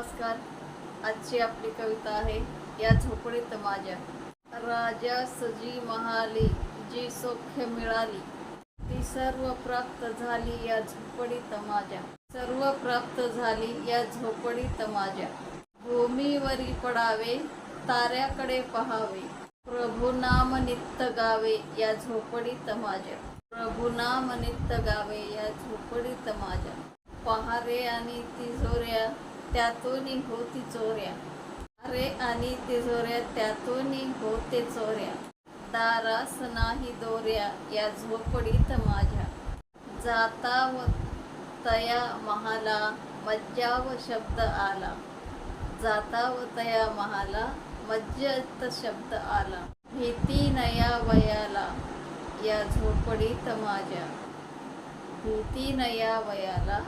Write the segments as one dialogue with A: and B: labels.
A: नमस्कार. आजची आपली कविता आहे या झोपडीत माझ्या. राजा सजी महाली जी सौख्य मिळाली, ती सर्व प्राप्त झाली या झोपडीत माझ्या. सर्व प्राप्त झाली या झोपडीत माझ्या. भूमीवरी पडावे, ताऱ्याकडे पहावे, प्रभू नाम नित्य गावे या झोपडीत माझ्या. प्रभू नाम नित्य गावे या झोपडीत माझ्या. पहारे आणि तिजोऱ्या त्यातून होती चोऱ्या. पहारे आणि तिजोऱ्या त्यातून होते चोऱ्या. दारास नाही दोऱ्या या झोपडीत माझ्या. जाता व तया महाला मज्जाव शब्द आला. जाता व तया महाला मज्जत शब्द आला. भीती नया वयाला या झोपडीत माझ्या. भीती नया वयाला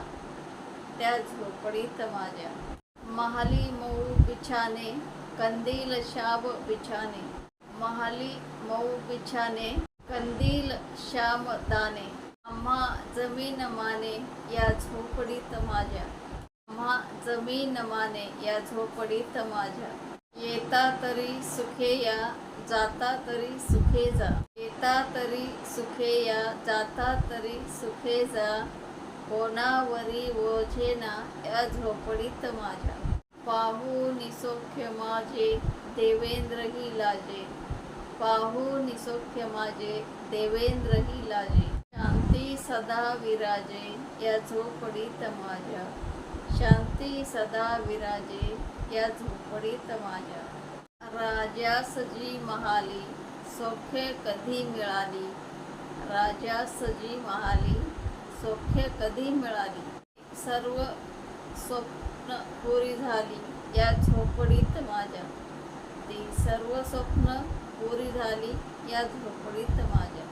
A: त्या झोपडीत माझ्या. महाली मऊ बिछाने कंदील शाब बिछाने. महाली मऊ बिछाने कंदील श्याम दाने. आम्हा जमीन माने या झोपडीत माझ्या. आम्हा जमीन माने या झोपडीत माझ्या. येता तरी सुखे या, जाता तरी सुखे जा. येता तरी सुखे या, जाता तरी सुखे जा. कोणावरी ओझेना या झोपडीत माझ्या. पाहूनि सौख्य माझे देवेंद्रही लाजे. पाहूनि सौख्य माझे देवेंद्रही लाजे. शांती सदा विराजे या झोपडीत माझ्या. शांती सदा विराजे या झोपडीत माझ्या. राजास जी महाली सौख्य कधी मिळाली. राजास जी महाली सौख्य कधी मिळाली. सर्व स्वप्न पुरी झाली या झोपडीत माझ्या. ती सर्व स्वप्न पुरी झाली या झोपडीत माझ्या.